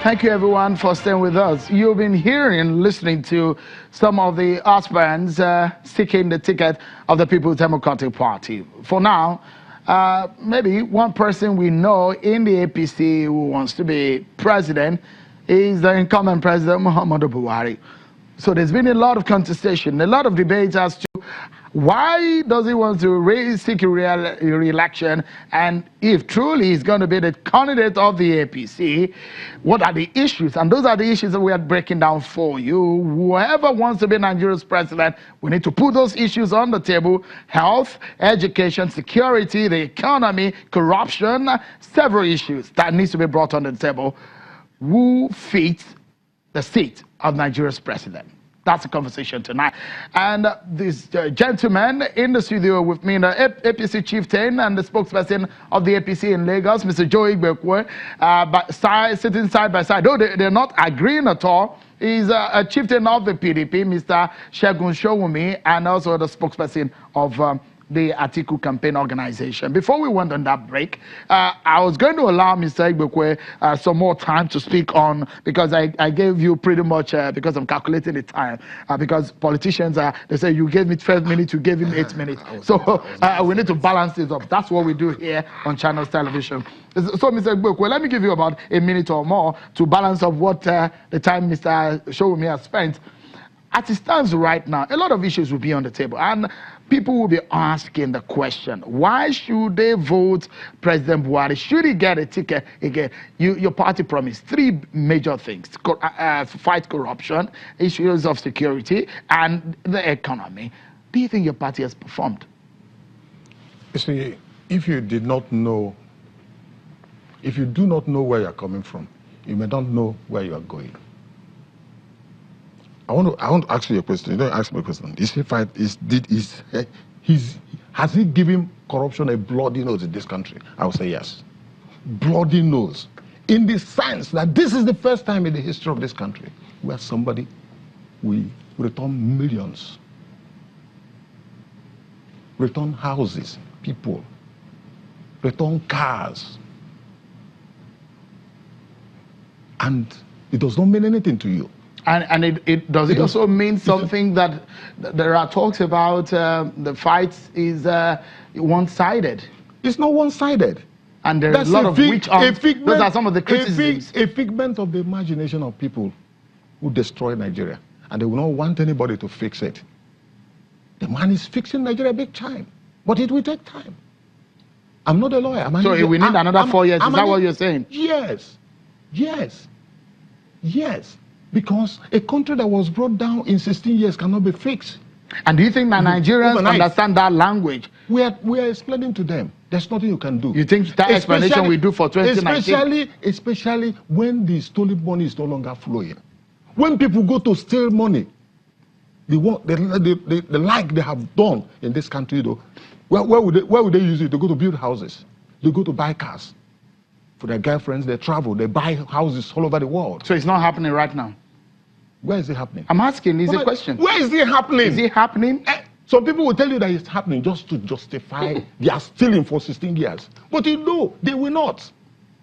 Thank you, everyone, for staying with us. You've been hearing, listening to some of the aspirants seeking the ticket of the People's Democratic Party. For now, maybe one person we know in the APC who wants to be president is the incumbent president, Muhammadu Buhari. So there's been a lot of contestation, a lot of debates as to why does he want to seek re-election, and if truly he's going to be the candidate of the APC, what are the issues? And those are the issues that we are breaking down for you. Whoever wants to be Nigeria's president, we need to put those issues on the table: health, education, security, the economy, corruption, several issues that needs to be brought on the table. Who fits the seat of Nigeria's president? That's the conversation tonight. And this gentleman in the studio with me, the APC chieftain and the spokesperson of the APC in Lagos, Mr. Joe Igbekwe, sitting side by side, though they're not agreeing at all. He's a chieftain of the PDP, Mr. Segun Sowunmi, and also the spokesperson of the Atiku campaign organization. Before we went on that break, I was going to allow Mr. Igbekwe some more time to speak on, because I gave you pretty much, because I'm calculating the time, because politicians, they say you gave me 12 minutes, you gave him 8 minutes. So we need to balance this up. That's what we do here on Channels Television. So Mr. Igbekwe, let me give you about a minute or more to balance up what the time Mr. Sowunmi has spent. As it stands right now, a lot of issues will be on the table, and people will be asking the question, why should they vote President Buhari? Should he get a ticket again? Your party promised three major things: fight corruption, issues of security, and the economy. Do you think your party has performed? You see, if you do not know where you're coming from, you may not know where you are going. I want to ask you a question. You don't ask me a question. Has he given corruption a bloody nose in this country? I would say yes. Bloody nose. In the sense that this is the first time in the history of this country where somebody will return millions, return houses, people, return cars, and it does not mean anything to you. And it also mean something that there are talks about the fight is one-sided? It's not one-sided. And there's a lot of witch hunts. Those are some of the criticisms. A figment of the imagination of people who destroy Nigeria, and they will not want anybody to fix it. The man is fixing Nigeria big time, but it will take time. I'm not a lawyer. So we need another 4 years. Is that what you're saying? Yes. Yes. Yes. Because a country that was brought down in 16 years cannot be fixed. And do you think that Nigerians understand that language? We are explaining to them. There's nothing you can do. You think that explanation we do for 2019? Especially when the stolen money is no longer flowing. When people go to steal money, the like they have done in this country, though, where would they use it? They go to build houses. They go to buy cars. For their girlfriends, they travel, they buy houses all over the world. So it's not happening right now? Where is it happening? I'm asking, is a question. Where is it happening? Is it happening? Some people will tell you that it's happening just to justify they are stealing for 16 years. But you know, they will not.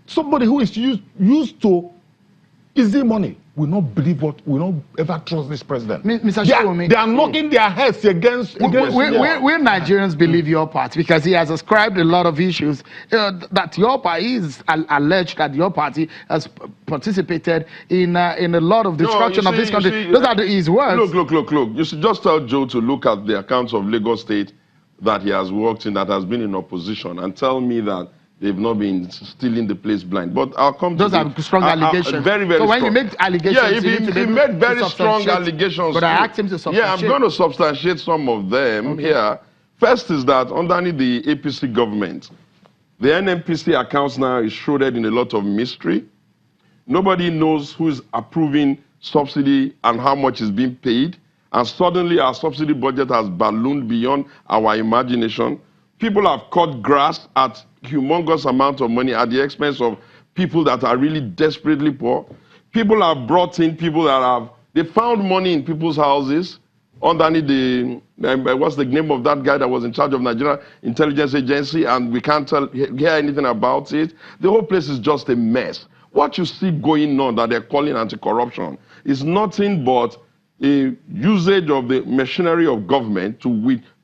Somebody who is used to easy money will not believe will not ever trust this president. Mr. Sowunmi, they are knocking their heads against will Nigerians believe your party? Because he has ascribed a lot of issues that your party is alleged that your party has participated in a lot of destruction of this country. Those are his words. Look. You should just tell Joe to look at the accounts of Lagos State that he has worked in, that has been in opposition, and tell me that they've not been stealing the place blind. But I'll come to those are strong allegations. Very, very so strong. when you make allegations, he made very strong allegations. But I asked him to substantiate. Yeah, I'm going to substantiate some of them here. First is that underneath the APC government, the NNPC accounts now is shrouded in a lot of mystery. Nobody knows who's approving subsidy and how much is being paid. And suddenly our subsidy budget has ballooned beyond our imagination. People have cut grass at humongous amount of money at the expense of people that are really desperately poor. People have brought in people that they found money in people's houses underneath what's the name of that guy that was in charge of Nigeria Intelligence Agency, and we can't hear anything about it. The whole place is just a mess. What you see going on that they're calling anti-corruption is nothing but a usage of the machinery of government to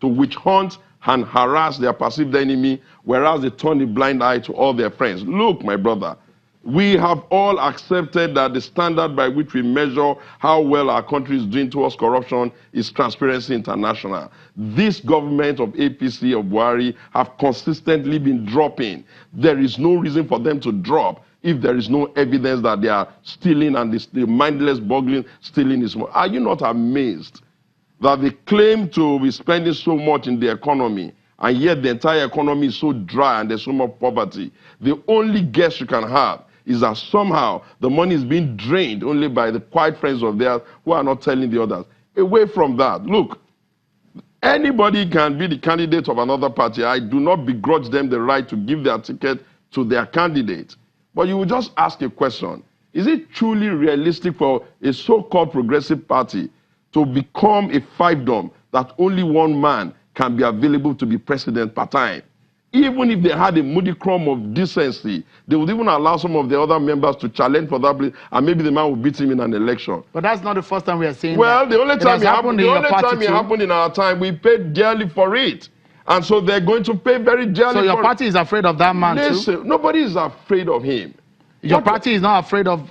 witch hunt and harass their perceived enemy, whereas they turn a blind eye to all their friends. Look, my brother, we have all accepted that the standard by which we measure how well our country is doing towards corruption is Transparency International. This government of APC, of Buhari, have consistently been dropping. There is no reason for them to drop if there is no evidence that they are stealing and the mindless boggling stealing is more. Are you not amazed that they claim to be spending so much in the economy, and yet the entire economy is so dry and there's so much poverty? The only guess you can have is that somehow the money is being drained only by the quiet friends of theirs who are not telling the others. Away from that, look, anybody can be the candidate of another party. I do not begrudge them the right to give their ticket to their candidate. But you will just ask a question. Is it truly realistic for a so-called progressive party to become a fiefdom that only one man can be available to be president per time? Even if they had a modicum of decency, they would even allow some of the other members to challenge for that place, and maybe the man will beat him in an election. But that's not the first time we are seeing well, that. the only time it happened in our time, we paid dearly for it. And so they're going to pay very dearly for it. So your party is afraid of that man too? Nobody is afraid of him. Your party is not afraid of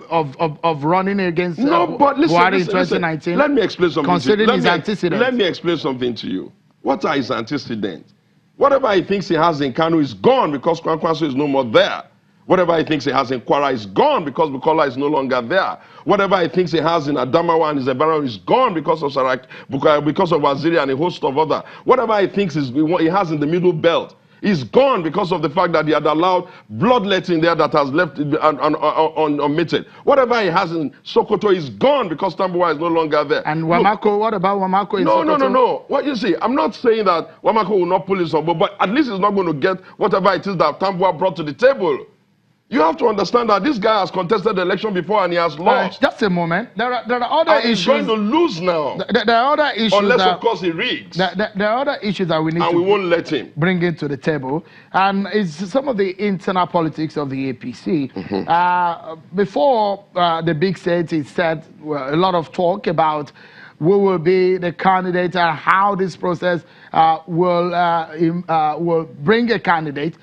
running against Buhari in 2019? Let me explain something considering his antecedents. Let me explain something to you. What are his antecedents? Whatever he thinks he has in Kano is gone because Kwankwaso is no more there. Whatever he thinks he has in Kwara is gone because Bukola is no longer there. Whatever he thinks he has in Adamawa and his environment is gone because of Waziri and a host of other. Whatever he thinks he has in the Middle Belt is gone because of the fact that he had allowed bloodletting there that has left unmeted. Whatever he has in Sokoto is gone because Tambuwa is no longer there. And Wamako, what about Wamako in Sokoto? No. What you see, I'm not saying that Wamako will not pull his own, but at least he's not going to get whatever it is that Tambuwa brought to the table. You have to understand that this guy has contested the election before and he has lost. Just a moment. There are other issues. He's going to lose now. There are other issues. Unless, of course, he rigs. There are other issues that we need and we won't let him bring into the table. And it's some of the internal politics of the APC. Before the big stage, he said a lot of talk about who will be the candidate and how this process will bring a candidate.